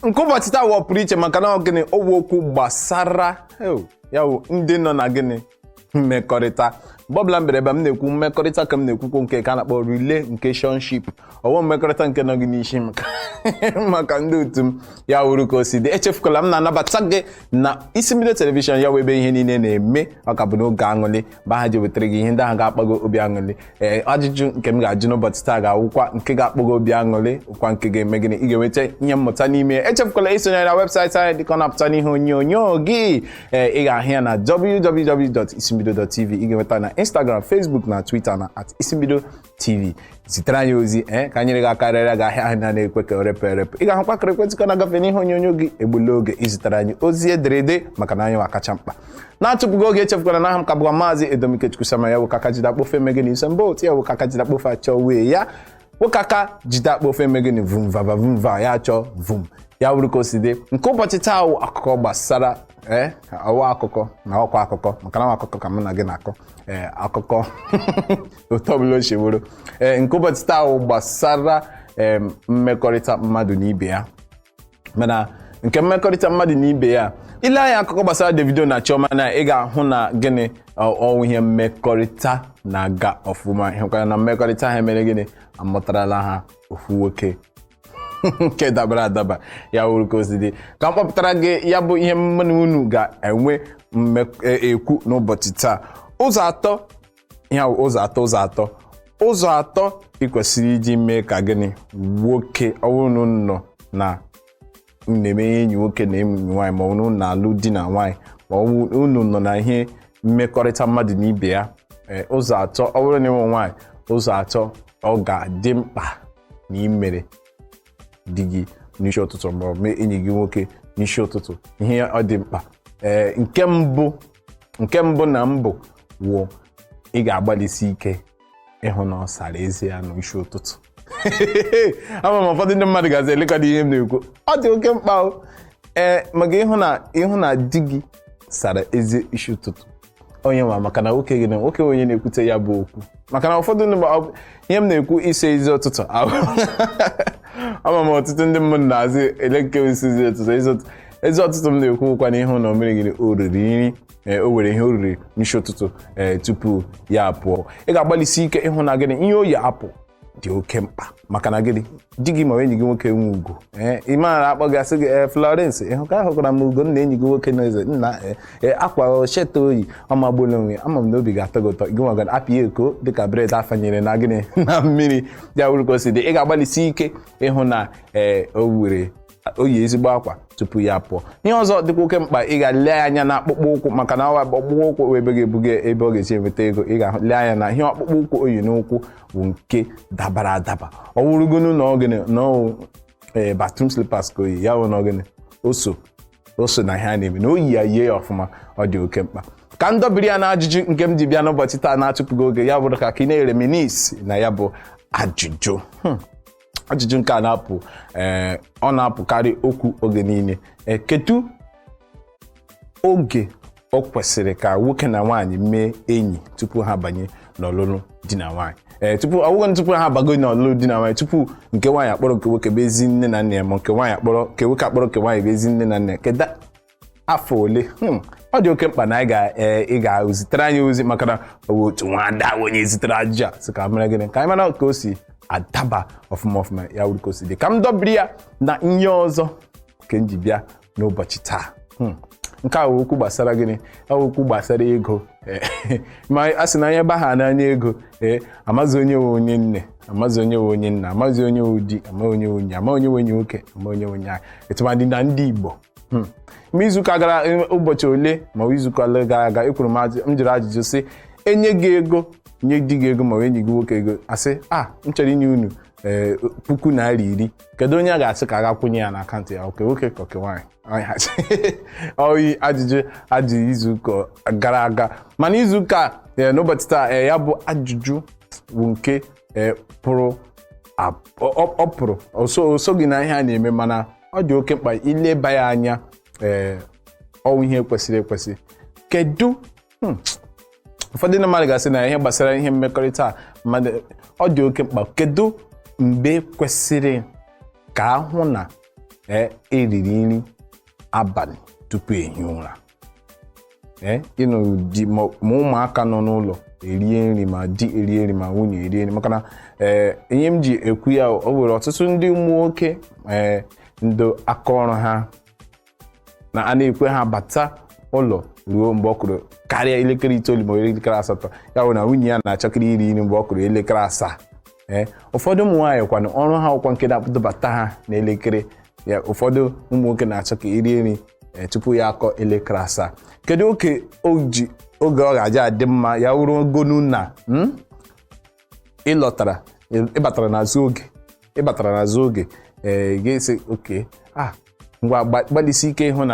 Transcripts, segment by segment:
nke ụbọchị taa wọpụrụ iche maka na gịnị okwu gbasara ya ndị nọ na gịnị mmekọrịta. Mgbe ọbụla m bịara ebe m na-ekwu mmekọrịta ka m na-ekwukwo nke ka a na-akpọ relationship. Ọwụ mmekọrịta nke nọ gị n'isi maka ndị otu m ya wuru ka o si dị. Echefukwala m na-anabata gị na isi mbido telivishọn ya webe ihe niile na-eme ọka bụ n'oge aṅụrị mgbe ha ji wetara gị ihe ndị ahụ ga-akpago obi aṅụrị. Ajụjụ nke m ga-ajụ n'ụbọchị taa ga-awụkwa nke ga-akpago obi aṅụrị ụkwa nke ga-eme gịnị ị ga-enweta ihe mmụta n'ime. Echefukwala isonyere na webụsaịtị anyị dịka ọ na-apụta n'ihe onyonyo gị. Ị ga-ahụ ya na www.isimbido.tv. ị ga-enweta na Instagram, Facebook na Twitter na @isimbido.tv. zitere anyị ozi ka anyị ga akarịrị ga ahịa ahụ na-ekwe ka orepe erepe. Ị ga-ahụkwa akara ekwentị ka na-agafe n'ihe onyonyo gị egbula oge izitere anyị ozi ederede maka na anyị wa kacha mkpa. Na-atụpụgo oge echefukwala na aha m ka bụ Maazị Edomikechukwu Sama ya wụkaka jide akpofe megịnị ise mba otu ya wụkaka jide akpofe achọ wee ya wụkaka jide akpofe megịnị vum vava vum va ya achọ vum ya wuru ka o si dị. Nke ụbọchị taa wụ akụkọ gbasara ọwa akụkọ na ọkwa akụkọ maka na akụkọ ka m na gị na-akọ akụkọ otu ọbụla osheworo. Nke ụbọchị taa wụ gbasara mmekọrịta mmadụ na ibe ya. Mana nke mmekọrịta mmadụ na ibe ya, ile anya akụkọ gbasara Davido na Chioma na ị ga-ahụ na gịnị ọnwụ ihe mmekọrịta na-aga ọfụma. Ịhụkwara na mmekọrịta ha emere gịnị amụtarala ha ofu nwoke nke dabara adaba ya wuru ka o si dị. Ka m kpọpụtara gị ya bụ ihe mmanụ unu ga-enwe ekwu n'ụbọchị taa. Ụzọ atọ ị kwesịrị iji mee ka gịnị nwoke ọ bụrụ na nọ na na-eme enyi nwoke na enyi nwaanyị ma ọ bụrụ na alụ di na nwaanyị ma ọ bụrụ unu nọ na ihe mmekọrịta mmadụ na ibe ya. Ụzọ atọ ọ bụrụ na ịnwe nwaanyị, ụzọ atọ ọ ga-adị mkpa na imere di gị n'isi ụtụtụ ma ọ mee enyi gị nwoke n'isi ụtụtụ. Ihe ọ dị mkpa nke mbụ na mbụ wụ ị ga-agbalịsi ike ịhụ na ọ sara ezi ya n'isi ụtụtụ. Ama m ụfọdụ ndị mmadụ gazi elekọta ihe m na-ekwu, ọ dị oke mkpa maka ịhụ na di gị sara ezi isi ụtụtụ onye nwa maka na nwoke gị na nwoke onye na-ekwute ya bụ okwu maka na ụfọdụ ndị ihe m na-ekwu ise ezi ụtụtụ ama m ọtụtụ ndị mmadụ na-azị elekere isi ezi ụtụtụ m na-ekwu kwa na ịhụ na o mere gịnị o riri nri o were ihe o riri n'isi ụtụtụ tupu ya apụọ. Ị ga-agbalịsi ike ịhụ na gịnị ihe oyi apụ dị oke mkpa maka na gịnị di gị ma enyi gị nwoke nwe ugo. Ị mara akpọ gị asị gị Florence ịhụka ahụkwara m ugo na enyi gị nwoke n'eze nna akwa sheta oyi ọma gbolo onwe ama m na obi ga-atọ gị ụtọ. Gị nwa apị eko dịka bred afanyere na gịnị na mmiri ya wuru ka o si dị. Ị ga-agbalịsi ike ịhụ na o were oyi ezigbo akwa tupu ya pụọ. Ihe ọzọ dịkwa oke mkpa ị ga-le anya na akpụkpọ ụkwụ maka na akpụkpọ ụkwụ ebe ga-ebuga ebe ọ ga-esi enweta ego. Ị ga-le anya na ihe akpụkpọ ụkwụ oyi n'ụkwụ bụ nke dabara adaba. Ọ wụrụgonu na ogene na bathroom slippers ka oyi ya wụ na ogene oso na ihe a na-eme na oyi ya yie ya ọfụma. Ọ dị oke mkpa ka m dobiri ya na ajụjụ nke m ji bịa n'ụbọchị taa na-atụpụghị oge ya bụrụ ka ị na-ereminis na ya bụ ajụjụ. Ajụjụ nke a na-apụ ọ na-apụkarị okwu oge niile. Kedu oge o kwesịrị ka nwoke na nwaanyị mee enyi tupu ha banye n'ọlụlụ di na nwaanyị? Tupu ha bago n'ọlụlụ di na nwaanyị, tupu nke nwaanyị akpọrọ nke nwoke bụ ezi nne na nna ya ma nke nwoke akpọrọ nke nwaanyị bụ ezi nne na nna ya, kedu afọ ole? Ọ dị oke mkpa na ị ga-ezitere anyị ozi maka na otu nwada onye zitere ajụjụ a sị ka mere gịnị ka anyị mara ka o si adaba ọfụma ya wuru ka o si dị. Ka m dobiri ya na ihe ọzọ nke m ji bịa n'ụbọchị taa. Nke a okwu gbasara gịnị? Okwu gbasara ego. Ma a sị na onye baha n'anya ego amazi onye nwe onye nne, amazi onye nwe onye nna, amazi onye nwe di, ama onye onye, ama onye nwe nwoke, ama onye nwe nwaanyị. Etumadị na ndị Igbo izuụka gara ụbọchị ole ma izuụka ole gara aga ekwuru m jụrụ ajụjụ sị enye gị ego nye di gị ego ma enyi gị nwoke ego asị m chọrọ inye unu 1,010,000 kedu onye a ga-asị ka a ga-akwụnye ya n'akaụntụ ya oke nwoke ka oke nwaanyị? Oyi ajụ izuụka gara aga mana izuụka n'ụbọchị taa ya bụ ajụjụ bụ nke pụrụ oso gị na ihe a na-eme mana ọ dị oke mkpa ileba ya anya. Ọwụ ihe kwesịrị ekwesị. Kedu ụfọdụ ndị mmadụ ga-asị na ihe gbasara ihe mmekọrịta mmadụ ọ dị oke mkpa. Kedu mgbe kwesịrị ka ahụ na eriri nri abalị tupu ehi ụra. Ịnụ di ma ụmụaka nọ n'ụlọ erie nri, ma di erie nri, ma nwunye erie nri. Maka na ihe m ji ekwu ya, o nwere ọtụtụ ndị ụmụ nwoke ndị aka ọrụ ha na a na-ekwe ha bata ụlọ ruo mgbe ọ kụrụ karịa elekere 9 ma elekere 8. Ya bụ na nwunye ya na-achọkiri iri nri mgbe ọ kụrụ elekere 7. Ụfọdụ ụmụ nwaanyị kwanụ ọrụ ha ụkwa nke na-apụtabata ha n'elekere ya. Ụfọdụ ụmụ nwoke na-achọ ka irie nri tupu ya akọ elekere 7. Kedu oge ọ ga-aja adị mma ya wụrụ ogonu na ịbatara n'azụ oge ga-esi oke ngwa gbalịsi ike ịhụ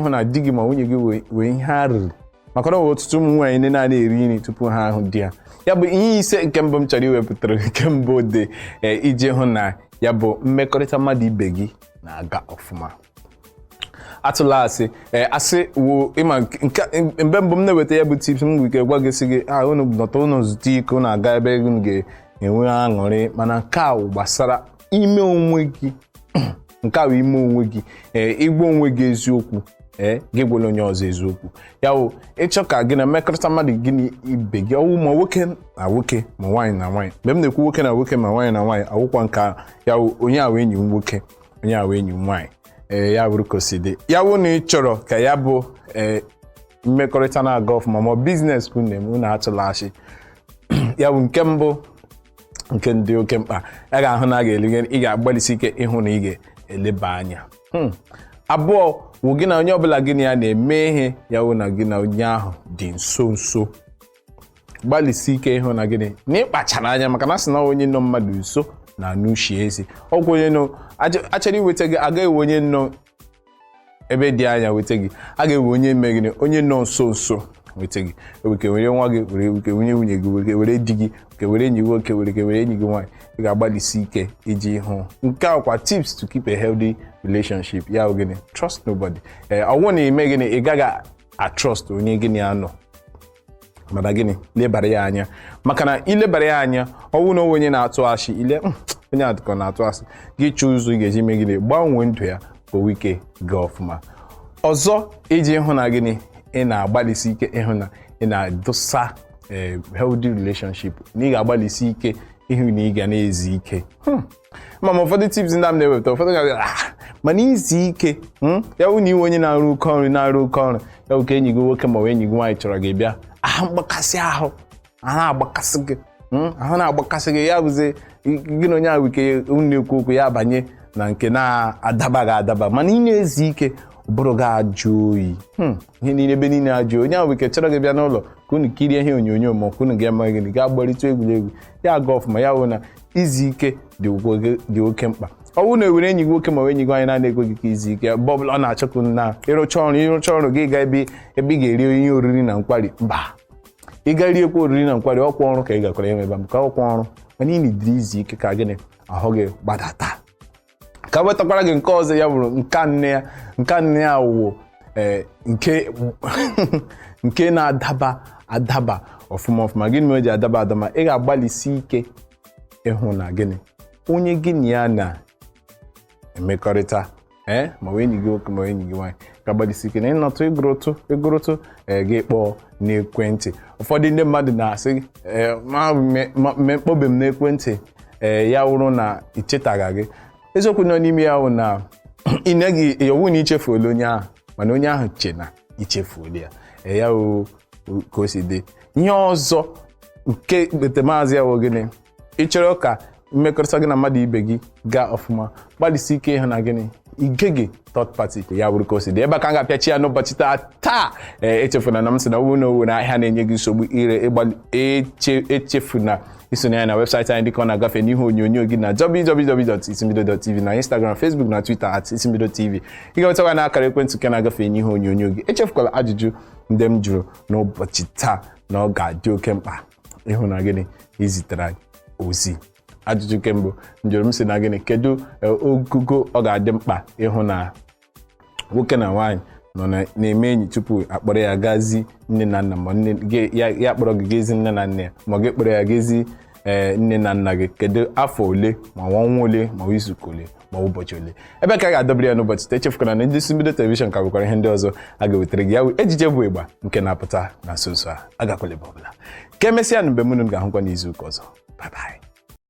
na di gị ma nwunye gị wee ihe ha riri. Maka na ọtụtụ ụmụ nwaanyị ndị na-eri nri tupu ha ahụ di ha. Ya bụ ihe ise nke mbụ m chọrọ iwepụtara nke mbụ dị iji hụ na ya bụ mmekọrịta mmadụ ibe gị na-aga ọfụma. Atụla asị wo ịma mgbe mbụ m na-eweta ya bụ tips m nwere gwa gị sị gị unu nọta unu zute ike unu aga ebe unu ga-enwe aṅụrị, mana nke a gbasara ime onwe gị. Nke a bụ ime onwe gị, ịgwa onwe gị eziokwu, gị gwara onye ọzọ eziokwu. Ya bụ ịchọ ka gị na mmekọrịta mmadụ gị na ibe gị, ọwụ ma nwoke na nwoke ma nwaanyị na nwaanyị. Mgbe m na-ekwu nwoke na nwoke ma nwaanyị na nwaanyị, awụkwa nke ya bụ onye ahụ enyi m nwoke, onye ahụ enyi m nwaanyị. Ya bụrụ ka o si dị. Ya bụ na ị chọrọ ka ya bụ mmekọrịta na-aga ọfụma ma biznes ka unu na-atụla achị. Ya bụ nke mbụ, nke dị oke mkpa, ya ga-ahụ na ị ga-agbalịsi ike ịhụ na ị ga-eleba anya. Abụọ wụ gị na onye ọbụla gị na ya na-eme ihe, ya wụ na gị na onye ahụ dị nso. Gbalịsi ike ịhụ na gịnị na ịkpachara anya, maka na sị na onye nọ mmadụ nso na anụ ushi ezi. Ọgwụ onye nọ achọrọ iweta gị, agaghị ewe onye nọ ebe dị anya weta gị, a ga-ewe onye megịrị onye nọ nso weta gị. Eweke were nwa gị, were onye nwunye gị, were di gị, were enyi gị nwoke, were enyi gị nwaanyị. Ị ga-agbalịsi ike iji hụ nke akwa tips to keep a healthy relationship. Ya bụ gịnị, trust nobody. Ọwụ na ime gịnị, ị gaghị atrust onye gịnị anọ, mana gịnị lebara ya anya. Maka na ilebara ya anya, ọwụ na onye na-atụ asị onye adịkọ na-atụ asị, gị chọọ ụzọ ị ga-eji megide gbanwee ndụ ya ka o wike gaa ọfụma. Ọzọ iji hụ na gịnị ị na-agbalịsi ike ịhụ na ị na-adosa healthy relationship, na ị ga-agbalịsi ike ịhụ na ị ga na-ezi ike. Ma ụfọdụ tips ndị a m na-ewepụta, ụfọdụ ga-abịa mana izi ike ya bụ na iwe onye na-arụ oke ọrụ ya bụ ka enyi gị nwoke ma enyi gị nwaanyị chọrọ gị bịa mgbakasị ahụ na-agbakasị gị. Ya bụzi gị na onye ahụ ike unu na-ekwu okwu ya banye na nke na-adabaghị adaba, mana ị na-ezi ike ụbụrụ gị ajụ oyi. Ihe niile ebe niile ajụ onye ahụ ike chọrọ gị bịa n'ụlọ ka unu kirie ihe onyonyo ma unu ga-eme gịnị, ga-agbarịta egwuregwu ya aga ọfụma. Ya bụ na izi ike dị oke mkpa. Ọ bụrụ na ewere enyi gị nwoke ma enyi gị nwaanyị na-ekwe gị ka izi ike, mgbe ọbụla ọ na-achọkwu na ịrụcha ọrụ gị ga ebe ị ga-eri ihe oriri na nkwari, mba, ị ga riekwa oriri na nkwari, ọkwa ọrụ ka ị gakwara eme ebe m ka ọkwa ọrụ, mana ị na-ediri izi ike ka gịnị ahụ gị gbadata. Ka wetakwara gị nke ọzọ, ya bụrụ nke nne ya wụ nke na-adaba ọfụma. Gịnị ma o ji adaba? Ị ga-agbalịsi ike ịhụ na gịnị onye gị na ya na-emekọrịta ma enyi gị nwoke ma enyi gị nwaanyị ga-agbalịsi ike na ịnọtụ ịgụrụtụ gị kpọọ n'ekwentị. Ụfọdụ ndị mmadụ na-asị mkpọbe m n'ekwentị ya wụrụ na ichetaghị gị. Eziokwu nọ n'ime ya wụ na ọwụ na ichefuola onye ahụ, mana onye ahụ che na ichefuola ya. Ya wụ ka o si dị. Ihe ọzọ nke ekpetemaazị ya wụ gịnị, ị chọrọ ka mmekọrịta gị na mmadụ ibe gị gaa ọfụma, gbalịsi ike ịhụ na gịnị ige gị third party. Ya bụrụ ka o si dị. Ebe a ka m ga-apịachi ya n'ụbọchị taa. Echefuna na m sị na ọ bụrụ na ahịa na-enye gị nsogbu ire echefuna isonye ya na webụsaịtị anyị dịka ọ na-agafe n'ihu onyonyo gị na www.isimbido.tv na Instagram, Facebook na Twitter @isimbidotv. Ị ga-enwetakwa na akara ekwentị nke na-agafe n'ihu onyonyo gị. Echefukwala ajụjụ ndị m jụrụ n'ụbọchị taa, na ọ ga-adị oke mkpa ịhụ na gịnị izitere ozi. Ajụjụ nke mbụ njụrụ m sị na gịnị, kedu ogugo ọ ga-adị mkpa ịhụ na nwoke na nwaanyị nọ na-eme enyi tupu akpọrọ ya gazi nne na nna, ma ya kpọrọ gị gezi nne na nne ya, ma gị kpọrọ ya gezi nne na nna gị kedu afọ ole ma ọnwa ole ma izuụka ole ma ụbọchị ole ebe ka a ga-adọbiri ya n'ụbọchị taa. Echefukwana na ndị isi mbido telivishọn ka bụkwara ihe ndị ọzọ a ga-ewetara gị ya ejije bụ ịgba nke na-apụta na nso nso a agakwala ebe ọbụla ka emesịa na mgbe mụnụ ga-ahụkwa n'izuụka ọzọ. Bye bye.